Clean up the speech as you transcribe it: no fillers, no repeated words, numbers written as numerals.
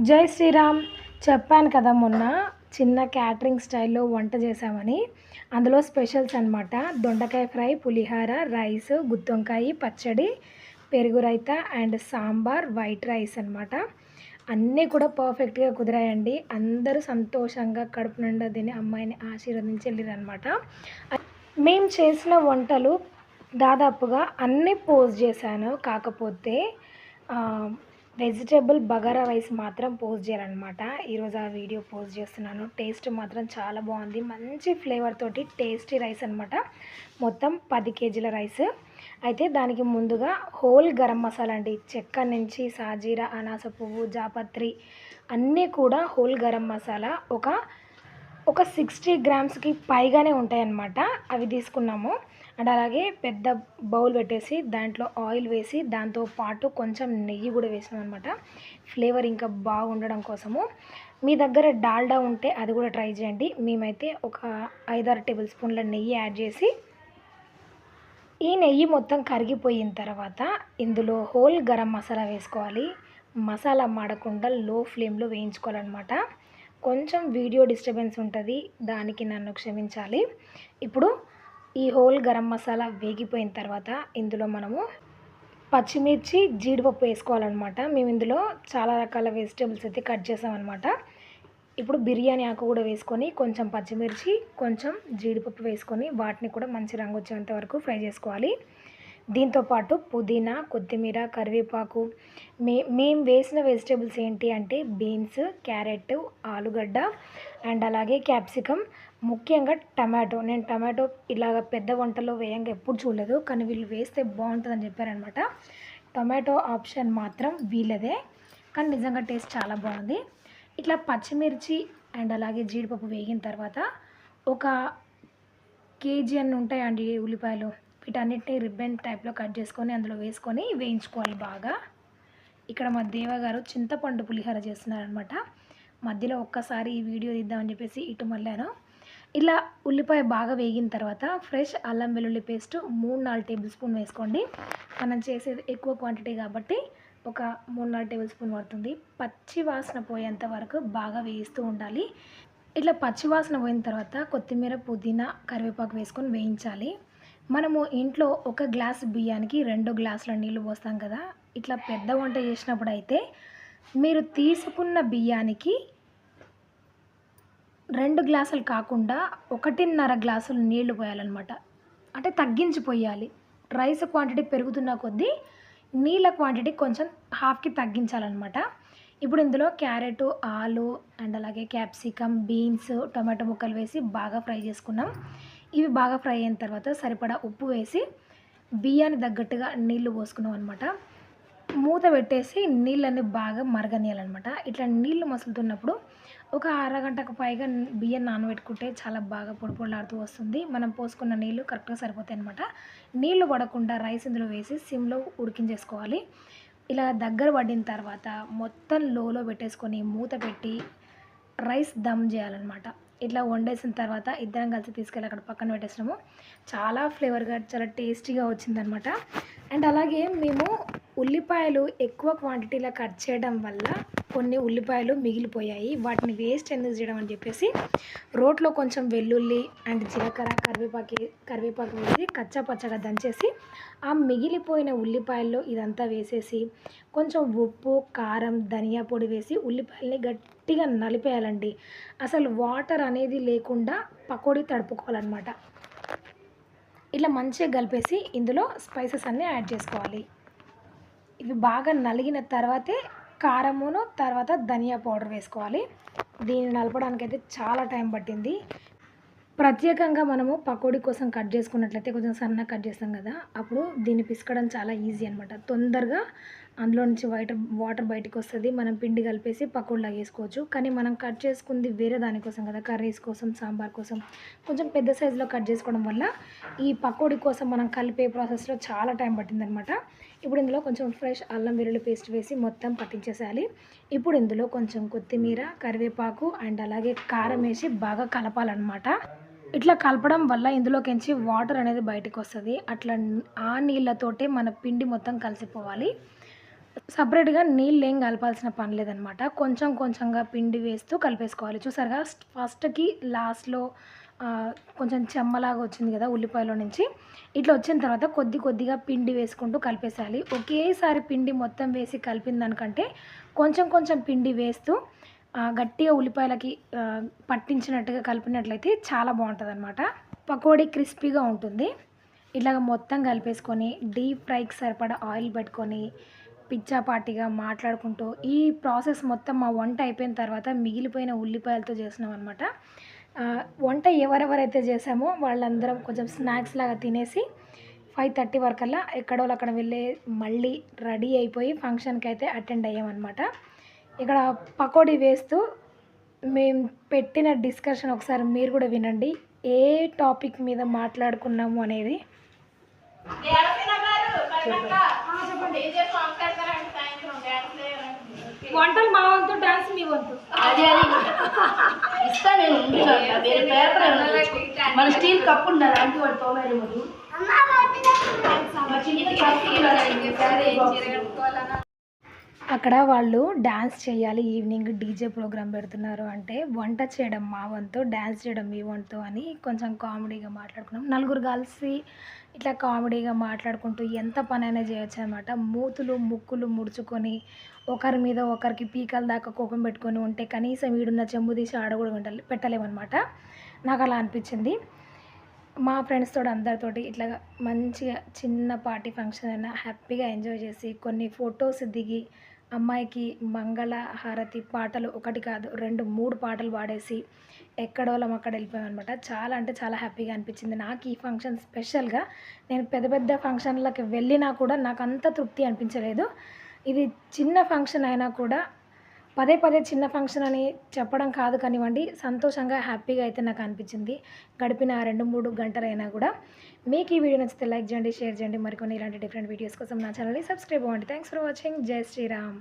జై శ్రీరామ్. చెప్పాను కదా మొన్న చిన్న క్యాటరింగ్ స్టైల్లో వంట చేశామని. అందులో స్పెషల్స్ అనమాట. దొండకాయ ఫ్రై, పులిహార, రైస్, గుత్తొంకాయ పచ్చడి, పెరుగు raita and sambar, white rice అనమాట. అన్నీ కూడా పర్ఫెక్ట్గా కుదిరాయండి. అందరూ సంతోషంగా కడుపు నిండా తిని అమ్మాయిని ఆశీర్వదించి వెళ్ళిరనమాట. మేము చేసిన వంటలు దాదాపుగా అన్నీ పోస్ట్ చేశాను. కాకపోతే వెజిటేబుల్ బగారా రైస్ మాత్రం పోస్ట్ చేయాలన్నమాట. ఈరోజు ఆ వీడియో పోస్ట్ చేస్తున్నాను. టేస్ట్ మాత్రం చాలా బాగుంది. మంచి ఫ్లేవర్ తోటి టేస్టీ రైస్ అనమాట. మొత్తం 10 కేజీల రైస్. అయితే దానికి ముందుగా హోల్ గరం మసాలా అండి. చెక్క నుంచి సాజీరా, అనాస పువ్వు, జాపత్రి అన్నీ కూడా హోల్ గరం మసాలా ఒక 60 గ్రామ్స్కి పైగానే ఉంటాయన్నమాట. అవి తీసుకున్నాము. అండ్ అలాగే పెద్ద బౌల్ పెట్టేసి దాంట్లో ఆయిల్ వేసి దాంతో పాటు కొంచెం నెయ్యి కూడా వేసినాం అనమాట. ఫ్లేవర్ ఇంకా బాగుండడం కోసము. మీ దగ్గర డాల్డా ఉంటే అది కూడా ట్రై చేయండి. మేమైతే ఒక 5-6 టేబుల్ స్పూన్ల నెయ్యి యాడ్ చేసి, ఈ నెయ్యి మొత్తం కరిగిపోయిన తర్వాత ఇందులో హోల్ గరం మసాలా వేసుకోవాలి. మసాలా మాడకుండా లో ఫ్లేమ్లో వేయించుకోవాలన్నమాట. కొంచెం వీడియో డిస్టర్బెన్స్ ఉంటుంది, దానికి నన్ను క్షమించాలి. ఇప్పుడు ఈ హోల్ గరం మసాలా వేగిపోయిన తర్వాత ఇందులో మనము పచ్చిమిర్చి, జీడిపప్పు వేసుకోవాలన్నమాట. మేము ఇందులో చాలా రకాల వెజిటేబుల్స్ అయితే కట్ చేసామన్నమాట. ఇప్పుడు బిర్యానీ ఆకు కూడా వేసుకొని, కొంచెం పచ్చిమిర్చి, కొంచెం జీడిపప్పు వేసుకొని వాటిని కూడా మంచి రంగు వచ్చేంత వరకు ఫ్రై చేసుకోవాలి. దీంతోపాటు పుదీనా, కొత్తిమీర, కరివేపాకు. మేము వేసిన వెజిటేబుల్స్ ఏంటి అంటే బీన్స్, క్యారెట్, ఆలుగడ్డ అండ్ అలాగే క్యాప్సికమ్, ముఖ్యంగా టమాటో. నేను టమాటో ఇలాగ పెద్ద వంటలో వేయంగా ఎప్పుడు చూడలేదు, కానీ వీళ్ళు వేస్తే బాగుంటుందని చెప్పారనమాట. టమాటో ఆప్షన్ మాత్రం వీళ్ళదే, కానీ నిజంగా టేస్ట్ చాలా బాగుంది. ఇట్లా పచ్చిమిర్చి అండ్ అలాగే జీడిపప్పు వేగిన తర్వాత ఒక కేజీ అన్నీ ఉంటాయండి ఉల్లిపాయలు. వీటన్నిటిని రిబ్బన్ టైప్లో కట్ చేసుకొని అందులో వేసుకొని వేయించుకోవాలి బాగా. ఇక్కడ మా దేవగారు చింతపండు పులిహోర చేస్తున్నారనమాట. మధ్యలో ఒక్కసారి ఈ వీడియో తీద్దామని చెప్పేసి ఇటు మళ్ళాను. ఇలా ఉల్లిపాయ బాగా వేగిన తర్వాత ఫ్రెష్ అల్లం వెల్లుల్లి పేస్ట్ 3-4 టేబుల్ స్పూన్ వేసుకోండి. మనం చేసేది ఎక్కువ క్వాంటిటీ కాబట్టి ఒక 3-4 టేబుల్ స్పూన్ పడుతుంది. పచ్చి వాసన పోయేంత వరకు బాగా వేయిస్తూ ఉండాలి. ఇట్లా పచ్చి వాసన పోయిన తర్వాత కొత్తిమీర, పుదీనా, కరివేపాకు వేసుకొని వేయించాలి. మనము ఇంట్లో 1 గ్లాసు బియ్యానికి 2 గ్లాసుల నీళ్ళు పోస్తాం కదా. ఇట్లా పెద్ద వంట చేసినప్పుడు అయితే మీరు తీసుకున్న బియ్యానికి 2 గ్లాసులు కాకుండా 1.5 గ్లాసులు నీళ్లు పోయాలన్నమాట. అంటే తగ్గించి పోయాలి. రైస్ క్వాంటిటీ పెరుగుతున్న కొద్దీ నీళ్ళ క్వాంటిటీ కొంచెం హాఫ్కి తగ్గించాలన్నమాట. ఇప్పుడు ఇందులో క్యారెట్, ఆలు అండ్ అలాగే క్యాప్సికమ్, బీన్స్, టమాటో ముక్కలు వేసి బాగా ఫ్రై చేసుకున్నాం. ఇవి బాగా ఫ్రై అయిన తర్వాత సరిపడా ఉప్పు వేసి బియ్యాన్ని తగ్గట్టుగా నీళ్లు పోసుకున్నాం అనమాట. మూత పెట్టేసి నీళ్ళన్నీ బాగా మరగనియాలన్నమాట. ఇట్లా నీళ్లు మసులుతున్నప్పుడు ఒక అరగంటకు పైగా బియ్యం నానబెట్టుకుంటే చాలా బాగా పొడి పొడిలాడుతూ వస్తుంది. మనం పోసుకున్న నీళ్ళు కరెక్ట్గా సరిపోతాయి అనమాట. నీళ్లు పడకుండా రైస్ ఇందులో వేసి సిమ్లో ఉడికించేసుకోవాలి. ఇలా దగ్గర పడిన తర్వాత మొత్తం లోలో పెట్టేసుకొని మూత పెట్టి రైస్ దమ్ చేయాలన్నమాట. ఇట్లా వండేసిన తర్వాత ఇద్దరం కలిసి తీసుకెళ్ళి అక్కడ పక్కన పెట్టేసినాము. చాలా ఫ్లేవర్గా చాలా టేస్టీగా వచ్చిందనమాట. అండ్ అలాగే మేము ఉల్లిపాయలు ఎక్కువ క్వాంటిటీలో కట్ చేయడం వల్ల కొన్ని ఉల్లిపాయలు మిగిలిపోయాయి. వాటిని వేస్ట్ ఎందుకు చేయడం అని చెప్పేసి రోట్లో కొంచెం వెల్లుల్లి అండ్ జీలకర్ర, కరివేపాకు వేసి కచ్చా పచ్చగా దంచేసి ఆ మిగిలిపోయిన ఉల్లిపాయల్లో ఇదంతా వేసేసి కొంచెం ఉప్పు, కారం, ధనియా పొడి వేసి ఉల్లిపాయల్ని గట్టిగా నలిపేయాలండి. అసలు వాటర్ అనేది లేకుండా పకోడీ తడుపుకోవాలన్నమాట. ఇట్లా మంచిగా కలిపేసి ఇందులో స్పైసెస్ అన్నీ యాడ్ చేసుకోవాలి. ఇవి బాగా నలిగిన తర్వాతే కారమును తర్వాత ధనియా పౌడర్ వేసుకోవాలి. దీన్ని నలపడానికైతే చాలా టైం పట్టింది. ప్రత్యేకంగా మనము పకోడీ కోసం కట్ చేసుకున్నట్లయితే కొంచెం సన్నగా కట్ చేస్తాం కదా, అప్పుడు దీన్ని పిసకడం చాలా ఈజీ అనమాట. తొందరగా అందులో నుంచి వాటర్ బయటకు వస్తుంది. మనం పిండి కలిపేసి పకోడీలాగా వేసుకోవచ్చు. కానీ మనం కట్ చేసుకుంది వేరే దానికోసం కదా, కర్రీస్ కోసం, సాంబార్ కోసం కొంచెం పెద్ద సైజులో కట్ చేసుకోవడం వల్ల ఈ పకోడీ కోసం మనం కలిపే ప్రాసెస్లో చాలా టైం పట్టిందనమాట. ఇప్పుడు ఇందులో కొంచెం ఫ్రెష్ అల్లం వెల్లుల్లి పేస్ట్ వేసి మొత్తం పట్టించేసేయాలి. ఇప్పుడు ఇందులో కొంచెం కొత్తిమీర, కరివేపాకు అండ్ అలాగే కారం వేసి బాగా కలపాలన్నమాట. ఇట్లా కలపడం వల్ల ఇందులోకించి వాటర్ అనేది బయటకు వస్తుంది. అట్లా ఆ నీళ్ళతోటే మన పిండి మొత్తం కలిసిపోవాలి. సపరేట్గా నీళ్ళు ఏం కలపాల్సిన పని లేదనమాట. కొంచెం కొంచెంగా పిండి వేస్తూ కలిపేసుకోవాలి. చూసారుగా ఫస్ట్‌కి లాస్ట్‌లో కొంచెం చెమ్మలాగా వచ్చింది కదా ఉల్లిపాయలో నుంచి. ఇట్లా వచ్చిన తర్వాత కొద్ది కొద్దిగా పిండి వేసుకుంటూ కలిపేసేయాలి. ఒకేసారి పిండి మొత్తం వేసి కలిపిన దానికంటే కొంచెం కొంచెం పిండి వేస్తూ గట్టిగా ఉల్లిపాయలకి పట్టించినట్టుగా కలిపినట్లయితే చాలా బాగుంటుందన్నమాట. పకోడీ క్రిస్పీగా ఉంటుంది. ఇలాగ మొత్తం కలిపేసుకొని డీప్ ఫ్రైకి సరిపడా ఆయిల్ పెట్టుకొని పిచ్చాపాటిగా మాట్లాడుకుంటూ ఈ ప్రాసెస్ మొత్తం మా వంట అయిపోయిన తర్వాత మిగిలిపోయిన ఉల్లిపాయలతో చేసినాం అనమాట. వంట ఎవరెవరైతే చేసామో వాళ్ళందరం కొంచెం స్నాక్స్ లాగా తినేసి 5:30 వరకల్లా ఎక్కడో అక్కడ వెళ్ళి మళ్ళీ రెడీ అయిపోయి ఫంక్షన్కి అయితే అటెండ్ అయ్యామన్నమాట. ఇక్కడ పకోడీ వేస్తూ మేము పెట్టిన డిస్కషన్ ఒకసారి మీరు కూడా వినండి. ఏ టాపిక్ మీద మాట్లాడుకున్నాము అనేది. వంటలు మా వంతు, డాన్స్ మీ వంతు. ఇస్తా నేను పేపర్ మన స్టీల్ కప్పు ఉండాలి. అంటే వాడు తోమేది ముందు అక్కడ వాళ్ళు డ్యాన్స్ చేయాలి, ఈవినింగ్ డీజే ప్రోగ్రామ్ పెడుతున్నారు అంటే వంట చేయడం మా వంతు, డ్యాన్స్ చేయడం మీ వంతు అని కొంచెం కామెడీగా మాట్లాడుకున్నాం. నలుగురు కలిసి ఇట్లా కామెడీగా మాట్లాడుకుంటూ ఎంత పనైనా చేయొచ్చు అనమాట. మూతులు ముక్కులు ముడుచుకొని ఒకరి మీద ఒకరికి పీకల దాకా కోపం పెట్టుకొని ఉంటే కనీసం వీడున్న చెంబు తీసి ఆడ కూడా పెట్టలేమన్నమాట. నాకు అలా అనిపించింది. మా ఫ్రెండ్స్ తోటి అందరితోటి ఇట్లా మంచిగా చిన్న పార్టీ ఫంక్షన్ అయినా హ్యాపీగా ఎంజాయ్ చేసి కొన్ని ఫొటోస్ దిగి అమ్మాయికి మంగళ హారతి పాటలు ఒకటి కాదు 2, 3 పాటలు పాడేసి ఎక్కడోళ్ళం అక్కడ వెళ్ళిపోయామన్నమాట. చాలా అంటే చాలా హ్యాపీగా అనిపించింది నాకు ఈ ఫంక్షన్. స్పెషల్గా నేను పెద్ద పెద్ద ఫంక్షన్లకి వెళ్ళినా కూడా నాకు అంత తృప్తి అనిపించలేదు. ఇది చిన్న ఫంక్షన్ అయినా కూడా పదే పదే చిన్న ఫంక్షన్ అని చెప్పడం కాదు కానివ్వండి, సంతోషంగా హ్యాపీగా అయితే నాకు అనిపించింది గడిపిన 2-3 గంటలైనా కూడా. మీకు ఈ వీడియో నచ్చితే లైక్ చేయండి, షేర్ చేయండి. మరికొన్ని ఇలాంటి డిఫరెంట్ వీడియోస్ కోసం నా ఛానల్ని సబ్స్క్రైబ్ అవ్వండి. Thanks for watching. జై శ్రీరామ్.